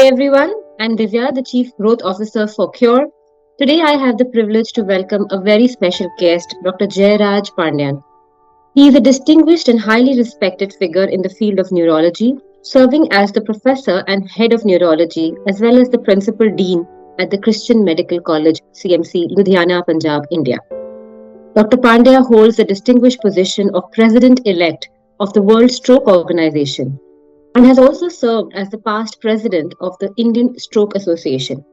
everyone. I'm Divya, the Chief Growth Officer for Qure. Today I have the privilege to welcome a very special guest, Dr. Jeyaraj Pandian. He is a distinguished and highly respected figure in the field of neurology, serving as the professor and head of neurology as well as the principal dean at the Christian Medical College, CMC, Ludhiana, Punjab, India. Dr. Pandya holds the distinguished position of President elect of the World Stroke Organization and has also served as the past president of the Indian Stroke Association.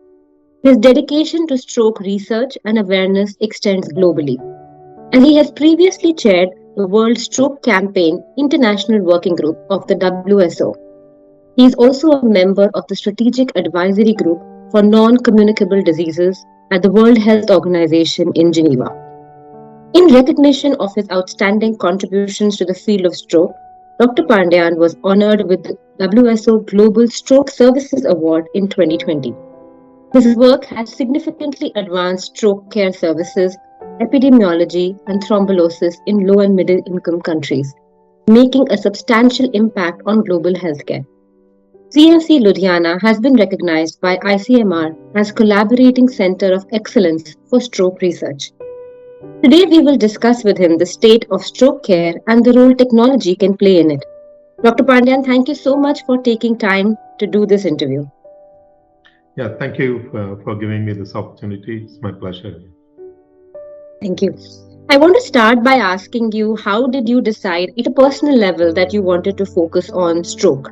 His dedication to stroke research and awareness extends globally, and he has previously chaired the World Stroke Campaign International Working Group of the WSO. He is also a member of the Strategic Advisory Group for Non-Communicable Diseases at the World Health Organization in Geneva. In recognition of his outstanding contributions to the field of stroke, Dr. Pandian was honored with the WSO Global Stroke Services Award in 2020. His work has significantly advanced stroke care services, epidemiology, and thrombolysis in low and middle income countries, making a substantial impact on global healthcare. CMC Ludhiana has been recognized by ICMR as Collaborating Center of Excellence for Stroke Research. Today, we will discuss with him the state of stroke care and the role technology can play in it. Dr. Pandian, thank you so much for taking time to do this interview. Yeah, thank you for giving me this opportunity. It's my pleasure. Thank you. I want to start by asking you, how did you decide at a personal level that you wanted to focus on stroke?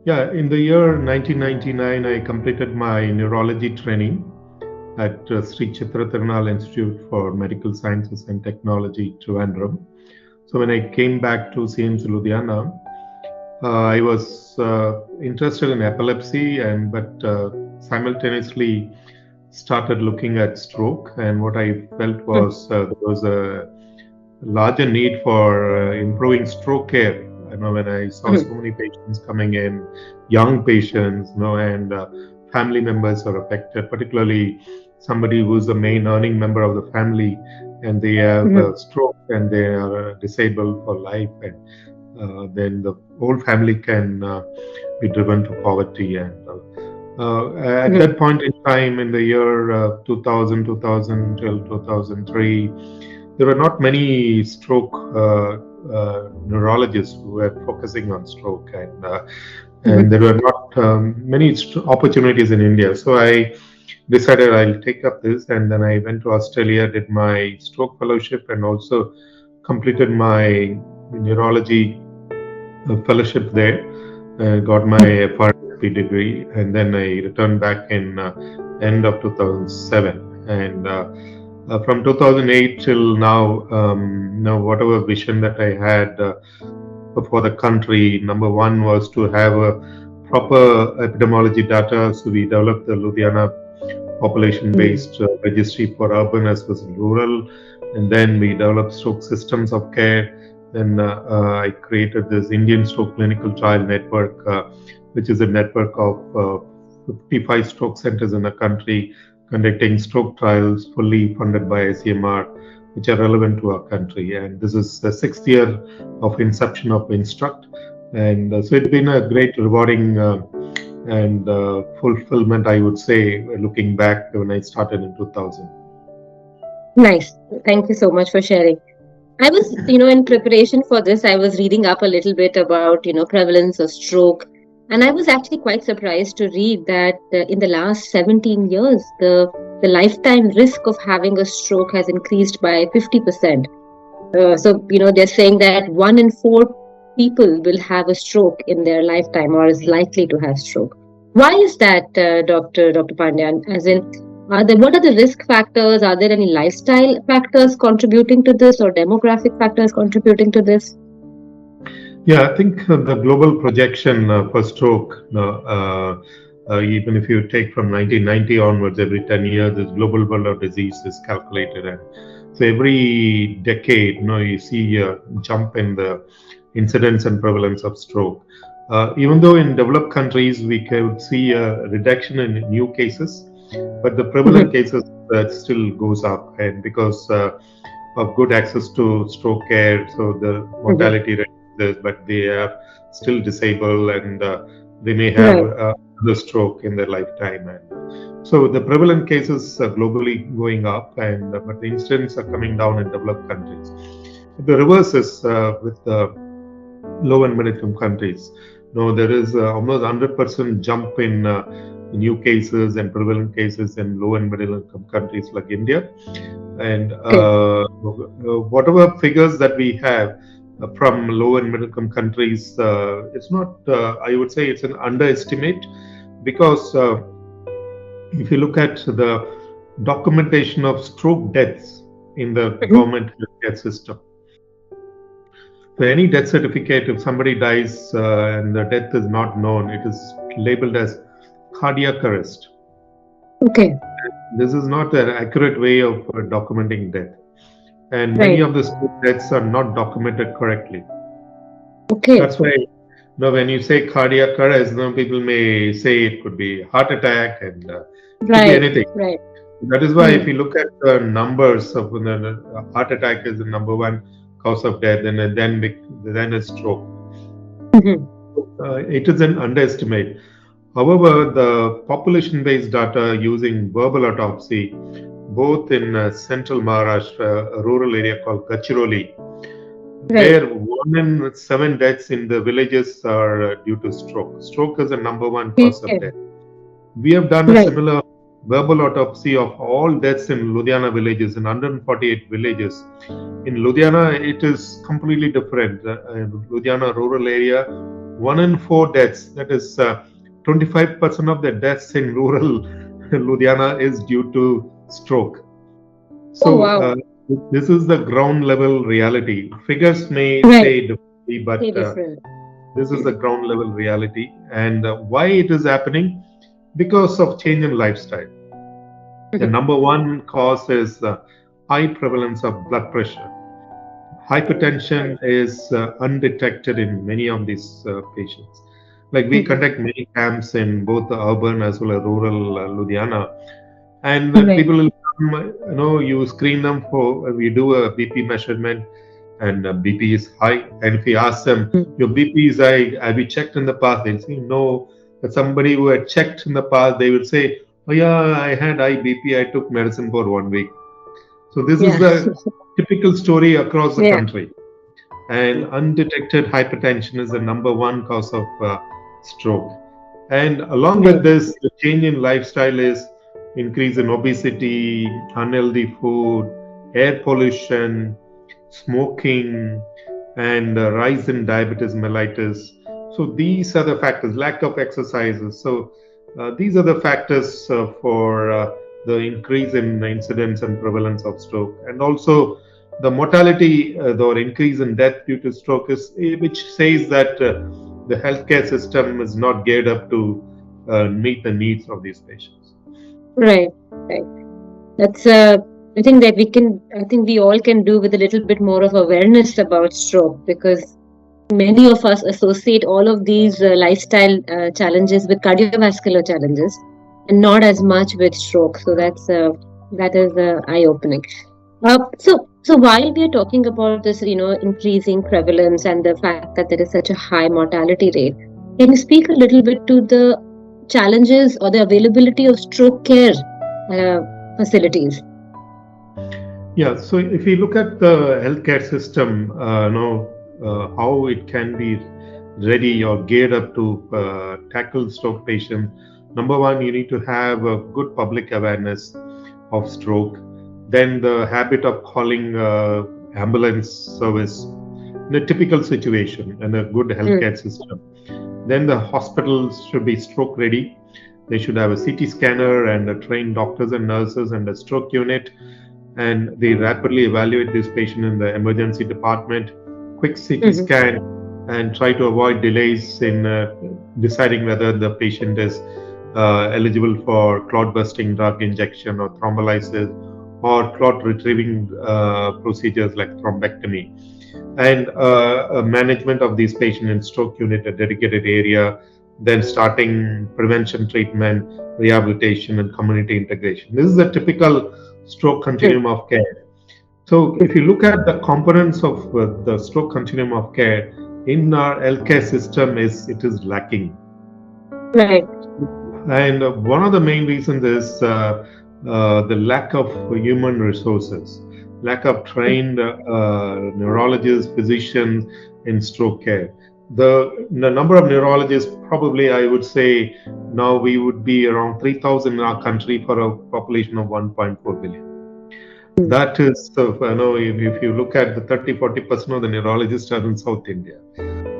Yeah, in the year 1999, I completed my neurology training at Sri Chitra Tirunal Institute for Medical Sciences and Technology, Trivandrum. So when I came back to CMC Ludhiana, I was interested in epilepsy, but simultaneously started looking at stroke. And what I felt was there was a larger need for improving stroke care. When I saw so many patients coming in, young patients, and family members are affected, particularly somebody who's the main earning member of the family, and they have a stroke and they are disabled for life, and then the whole family can be driven to poverty. And at that point in time, in the year 2000 till 2003, there were not many stroke neurologists who were focusing on stroke, and there were not many opportunities in India. So I decided I'll take up this, and then I went to Australia, did my stroke fellowship, and also completed my neurology fellowship there. Got my FRP degree, and then I returned back in end of 2007. And from 2008 till now, whatever vision that I had for the country, number one was to have a proper epidemiology data. So we developed the Ludhiana population-based registry for urban as well as rural, and then we developed stroke systems of care. Then I created this Indian Stroke Clinical Trial Network, which is a network of 55 stroke centers in the country conducting stroke trials fully funded by ICMR, which are relevant to our country. And this is the 6th year of inception of Instruct. And so it's been a great, rewarding and fulfillment, I would say, looking back when I started in 2000. Nice. Thank you so much for sharing. I was, in preparation for this, I was reading up a little bit about, prevalence of stroke. And I was actually quite surprised to read that in the last 17 years, the lifetime risk of having a stroke has increased by 50%. So, they're saying that 1 in 4 people will have a stroke in their lifetime or is likely to have stroke. Why is that, Dr. Pandian? As in, what are the risk factors? Are there any lifestyle factors contributing to this or demographic factors contributing to this? Yeah, I think the global projection for stroke, even if you take from 1990 onwards, every 10 years, this global burden of disease is calculated. And so every decade, you see a jump in the incidence and prevalence of stroke. Even though in developed countries, we could see a reduction in new cases, but the prevalent cases still goes up. And because of good access to stroke care, so the mortality rate is, but they are still disabled, and they may have Right. the stroke in their lifetime. And so the prevalent cases are globally going up, and but the incidents are coming down in developed countries. The reverse is with the low and middle income countries. No, there is almost 100% jump in new cases and prevalent cases in low and middle income countries like India. And Okay. whatever figures that we have from low and middle income countries, it's not, I would say it's an underestimate, because if you look at the documentation of stroke deaths in the Mhm. government healthcare system, for any death certificate, if somebody dies and the death is not known, it is labeled as cardiac arrest. Okay. This is not an accurate way of documenting death. And many Right. of the stroke deaths are not documented correctly. Okay. That's why, when you say cardiac arrest, people may say it could be heart attack, and it could be Right. anything. Right. That is why, if Hmm. you look at the numbers of heart attack is the number one cause of death, and then a stroke. Mhm. It is an underestimate. However, the population-based data using verbal autopsy, both in central Maharashtra, a rural area called Gadchiroli, Right. where 1 in 7 deaths in the villages are due to stroke. Stroke is the number one cause of Okay. death. We have done a Right. similar verbal autopsy of all deaths in Ludhiana villages, in 148 villages. In Ludhiana, it is completely different. Ludhiana rural area, 1 in 4 deaths, that is 25% of the deaths in rural Ludhiana is due to stroke. Oh, So, wow. this is the ground level reality. Figures may Right. say differently, Say but different. this is the ground level reality. And why it is happening? Because of change in lifestyle. The Mhm. number one cause is high prevalence of blood pressure. Hypertension Right. is undetected in many of these patients. Like, we Mhm. conduct many camps in both the urban as well as rural Ludhiana, and Right. people will come, you screen them for, we do a BP measurement, and BP is high. And if you ask them, Mm. your BP is high, have you checked in the past? They'll say no. But somebody who had checked in the past, they will say, oh yeah, I had high BP, I took medicine for 1 week. So this is Yeah. the typical story across the Yeah. country. And undetected hypertension is the number one cause of stroke. And along with Right. this, the change in lifestyle is increase in obesity, unhealthy food, air pollution, smoking, and rise in diabetes mellitus. So these are the factors. Lack of exercises. So these are the factors for the increase in incidence and prevalence of stroke, and also the mortality, the increase in death due to stroke is, which says that the healthcare system is not geared up to meet the needs of these patients. Right. Right. That's I think that I think we all can do with a little bit more of awareness about stroke, because many of us associate all of these lifestyle challenges with cardiovascular challenges, and not as much with stroke. So that is eye opening. So while we are talking about this, increasing prevalence and the fact that there is such a high mortality rate, can you speak a little bit to the challenges or the availability of stroke care uh, facilities? Yeah, so if you look at the healthcare system, how it can be ready or geared up to tackle stroke patients. Number one, you need to have a good public awareness of stroke. Then the habit of calling ambulance service in a typical situation, and a good Mm. healthcare system. Then the hospitals should be stroke ready. They should have a CT scanner and trained doctors and nurses and a stroke unit, and they rapidly evaluate this patient in the emergency department. Quick CT Mhm. scan, and try to avoid delays in deciding whether the patient is eligible for clot busting drug injection or thrombolysis or clot retrieving procedures like thrombectomy, and management of these patients in stroke unit, a dedicated area, then starting prevention treatment, rehabilitation, and community integration. This is a typical stroke Mm. continuum of care. So if you look at the components of the stroke continuum of care in our healthcare system, it is lacking. Right. And one of the main reasons is the lack of human resources, lack of trained neurologists, physicians in stroke care. The number of neurologists, probably I would say now we would be around 3,000 in our country for a population of 1.4 billion. That is, if you look at the 30-40% of the neurologists are in South India.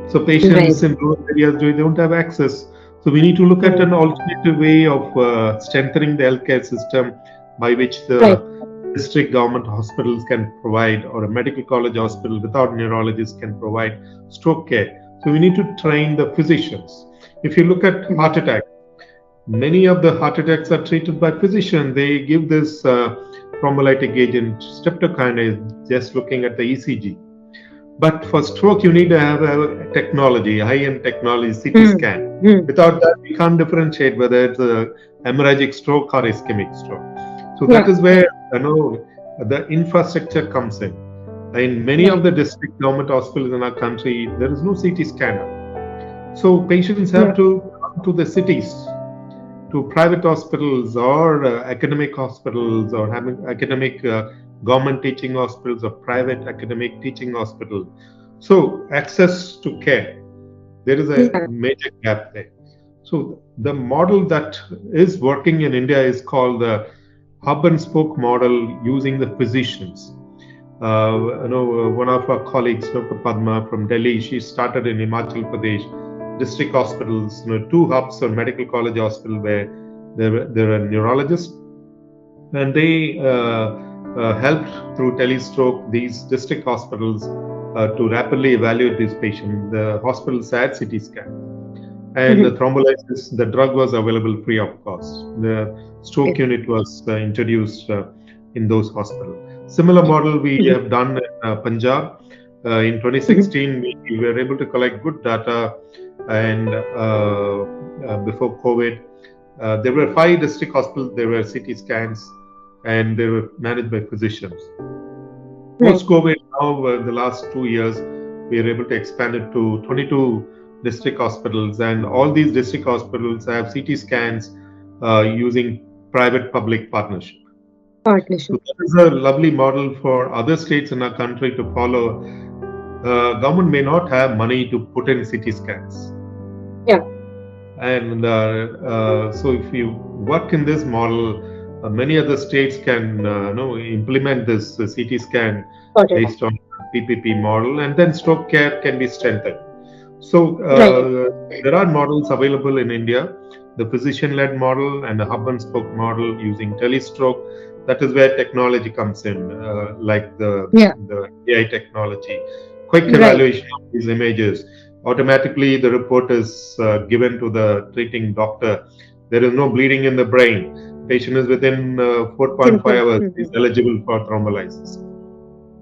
So Right. patients in rural areas they don't have access. So we need to look at Mm. an alternative way of strengthening the healthcare system by which Right. the district government hospitals can provide, or a medical college hospital without neurologists can provide stroke care. So we need to train the physicians. If you look at Mhm. heart attack, many of the heart attacks are treated by physicians. They give this thrombolytic agent, streptokinase, just looking at the ECG. But for stroke, you need to have a technology, high-end technology, CT Mm. scan. Mm. Without that, we can't differentiate whether it's a hemorrhagic stroke or ischemic stroke. So that Yeah. is where the infrastructure comes in. In many of Right. the district government hospitals in our country, there is no CT scanner. So patients Yeah. have to come to the cities, to private hospitals or academic hospitals, or having academic government teaching hospitals or private academic teaching hospitals. So access to care, there is a Yeah. major gap there. So the model that is working in India is called the hub and spoke model using the physicians. One of our colleagues, Dr. Padma from Delhi, she started in Himachal Pradesh district hospitals, two hubs or medical college hospital where there are neurologists, and they helped through telestroke these district hospitals to rapidly evaluate these patients. The hospitals had CT scan, and the Mhm. thrombolysis, the drug was available free of cost. The stroke Okay. unit was introduced in those hospitals. Similar model we Mhm. have done in Punjab. In Mhm. 2016, we were able to collect good data, and before COVID, there were 5 district hospitals. There were CT scans, and they were managed by physicians. Right. Post-COVID, now the last 2 years, we are able to expand it to 22 district hospitals, and all these district hospitals have CT scans using private-public partnership. So Partnership. that is a lovely model for other states in our country to follow. Government may not have money to put in CT scans, Yeah. and so if you work in this model, many other states can implement this CT scan Got it. based on PPP model, and then stroke care can be strengthened. So Right. there are models available in India, the physician-led model and the hub and spoke model using telestroke. That is where technology comes in, like Yeah. the AI technology, quick Right. evaluation of these images. Automatically, the report is given to the treating doctor. There is no bleeding in the brain. Patient is within 4.5 Simple. hours is Mhm. eligible for thrombolysis.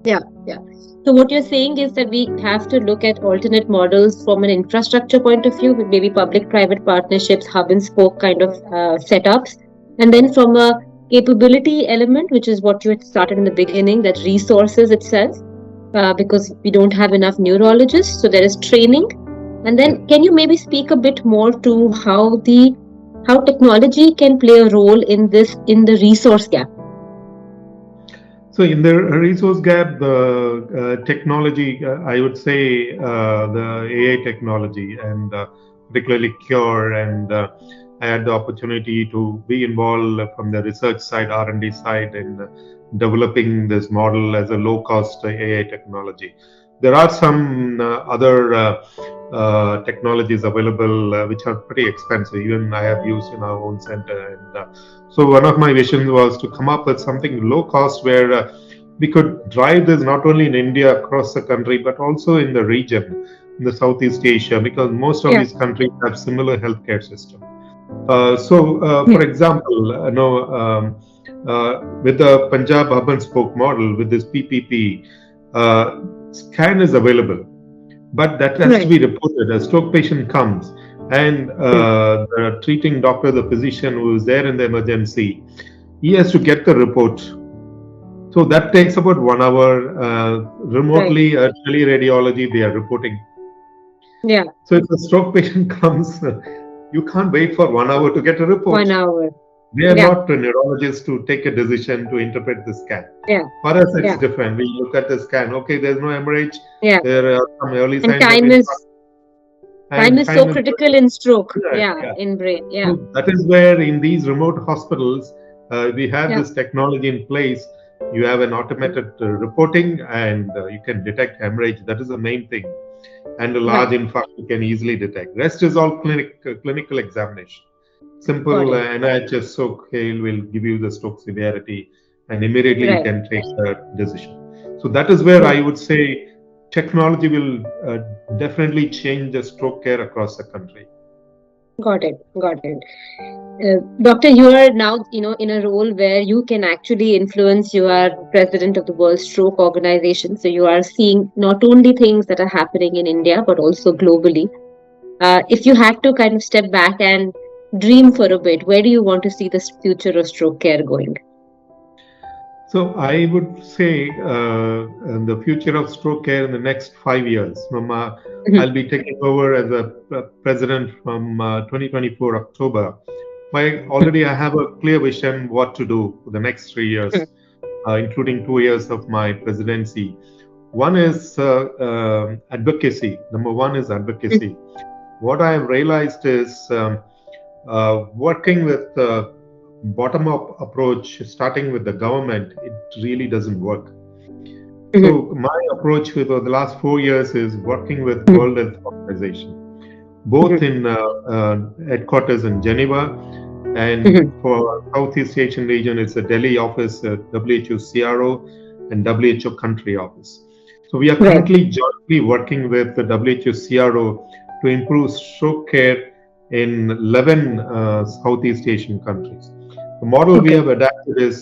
Yeah. Yeah. So what you're saying is that we have to look at alternate models from an infrastructure point of view, with maybe public-private partnerships, hub and spoke kind of setups, and then from a capability element, which is what you had started in the beginning, that resources itself, because we don't have enough neurologists, so there is training. And then, can you maybe speak a bit more to how technology can play a role in this, in the resource gap? So, in the resource gap, the technology, I would say the AI technology, and particularly Qure, and I had the opportunity to be involved from the research side, R&D side, in developing this model as a low-cost AI technology. There are some other technologies available which are pretty expensive. Even I have used in our own center, and so one of my visions was to come up with something low cost where we could drive this not only in India across the country but also in the region, in the Southeast Asia, because most of Yeah. these countries have similar healthcare system. For Yeah. example, with the Punjab hub and spoke model with this PPP, scan is available, but that has to Right. be reported. A stroke patient comes, and Yeah. the treating doctor, the physician who is there in the emergency, he has to get the report. So that takes about 1 hour. Right. Remotely, teleradiology, they are reporting. Yeah. So if a stroke patient comes, you can't wait for 1 hour to get a 1 report. hour. We are Yeah. not the neurologists to take a decision to interpret the scan. Yeah. For us, it's Yeah. different. We look at the scan. Okay, there's no hemorrhage. Yeah. There are some early And signs of time infarct. is so Time is critical in stroke. correct. Yeah. Yeah. In brain. Yeah. So that is where in these remote hospitals, we have Yeah. this technology in place. You have an automated reporting, and you can detect hemorrhage. That is the main thing. And a large Right. infarct you can easily detect. Rest is all clinical examination. Simple Got it. NIHS stroke scale will give you the stroke severity, and immediately you Right. can take the decision. So that is where I Hmm. would say technology will definitely change the stroke care across the country. Got it. Got it. Doctor, you are now, in a role where you can actually influence. You are president of the World Stroke Organization, so you are seeing not only things that are happening in India but also globally. If you had to kind of step back and dream for a bit, where do you want to see the future of stroke care going? So I would say the future of stroke care in the next 5 years. Mhm. I'll be taking over as a president from 2024 October. Already I have a clear vision what to do for the next 3 years, including 2 years of my presidency. One is advocacy. Number one is advocacy. What I have realized is working with bottom-up approach, starting with the government, it really doesn't work. Mhm. So my approach with the last 4 years is working with Mhm. World Health Organization, both Mhm. in headquarters in Geneva, and Mhm. for Southeast Asian region, it's a Delhi office, WHO CRO, and WHO country office. So we are Right. currently jointly working with the WHO CRO to improve stroke care in 11 Southeast Asian countries. The model we Okay. have adapted is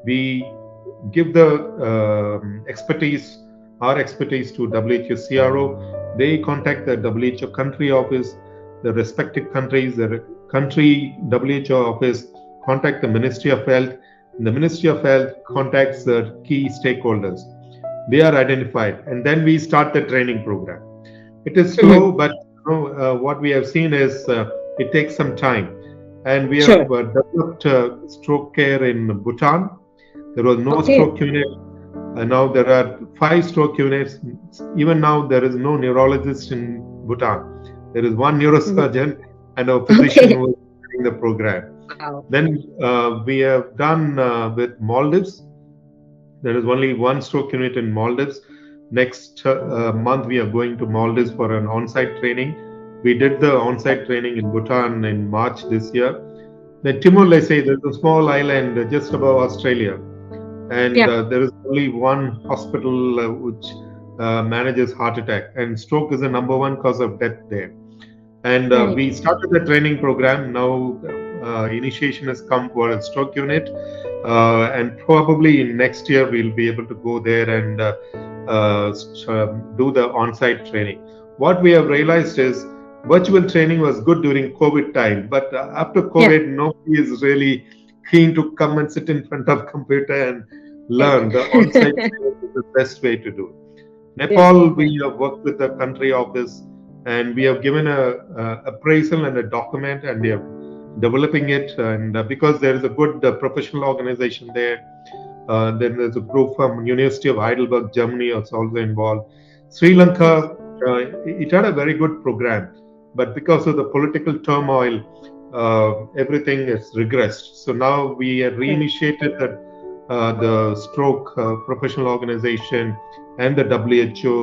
we give the our expertise to WHO CRO. They contact the WHO country office, the respective countries, the country WHO office contact the Ministry of Health, and the Ministry of Health contacts the key stakeholders. They are identified, and then we start the training program. It is Mhm. slow, but what we have seen is it takes some time. And we have Sure. developed stroke care in Bhutan. There was no Okay. stroke unit. Now there are 5 stroke units. Even now, there is no neurologist in Bhutan. There is one Mhm. neurosurgeon and a physician Okay. who is running the program. Wow. Then we have done with Maldives. There is only one stroke unit in Maldives. Next month, we are going to Maldives for an on site training. We did the on site training in Bhutan in March this year. Then Timor Leste, there's a small island just above Australia, and Yeah. there is only one hospital which manages heart attack, and stroke is the number one cause of death there. And Right. we started the training program. Now initiation has come for a stroke unit, and probably in next year we'll be able to go there and do the on-site training. What we have realized is virtual training was good during COVID time, but after Yeah. COVID, nobody is really keen to come and sit in front of computer and Yeah. learn. The on-site training is the best way to do. Yeah. Nepal, Yeah. we have worked with the country office, and we have given a appraisal and a document, and they are developing it. And because there is a good professional organization there, then there's a group from University of Heidelberg, Germany, also involved. Sri Lanka, it had a very good program, but because of the political turmoil, everything is regressed. So now we have Right. reinitiated the stroke professional organization and the WHO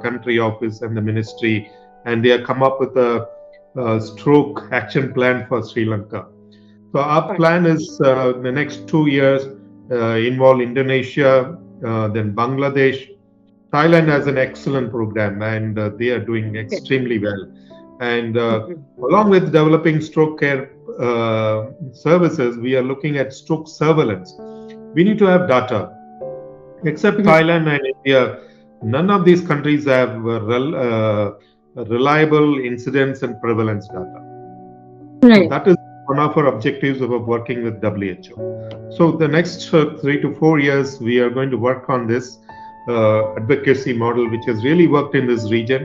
country office and the ministry, and they have come up with a stroke action plan for Sri Lanka. So our Got plan is the next 2 years involve Indonesia, then Bangladesh. Thailand has an excellent program, and they are doing it. extremely well. And Mhm. along with developing stroke care services, we are looking at stroke surveillance. We need to have data. Except Mhm. Thailand and India, none of these countries have reliable incidence and prevalence data. So Right. that is one of our objectives of working with WHO. So the next 3 to 4 years, we are going to work on this advocacy model, which has really worked in this region.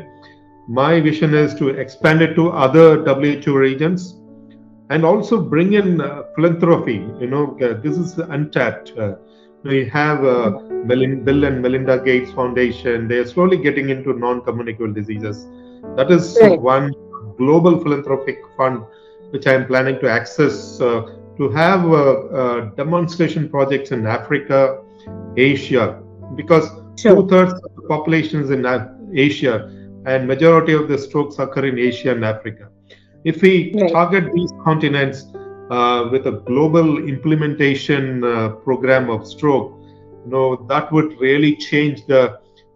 my vision is to expand it to other WHO regions and also bring in philanthropy. This is untapped. We have Bill and Melinda Gates Foundation. They are slowly getting into non-communicable diseases. That is Right. one global philanthropic fund which I am planning to access to have demonstration projects in Africa, Asia, because Sure. 2/3 of the population is in Asia, and majority of the strokes occur in Asia and Africa. If we Right. target these continents with a global implementation program of stroke, that would really change the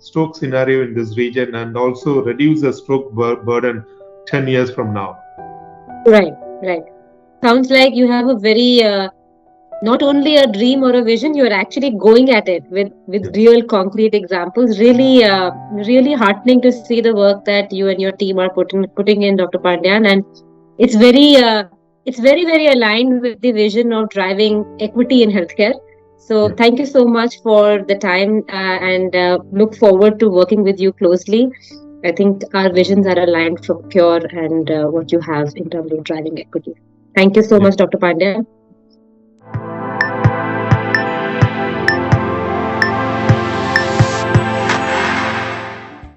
stroke scenario in this region and also reduce the stroke burden 10 years from now. Right. Right. Sounds like you have a very not only a dream or a vision, you're actually going at it with real concrete examples. Really heartening to see the work that you and your team are putting in, Dr. Pandian, and it's very aligned with the vision of driving equity in healthcare. So thank you so much for the time, and look forward to working with you closely. I think our visions are aligned from Qure and what you have in terms of driving equity. Thank you so much, Dr. Pandian.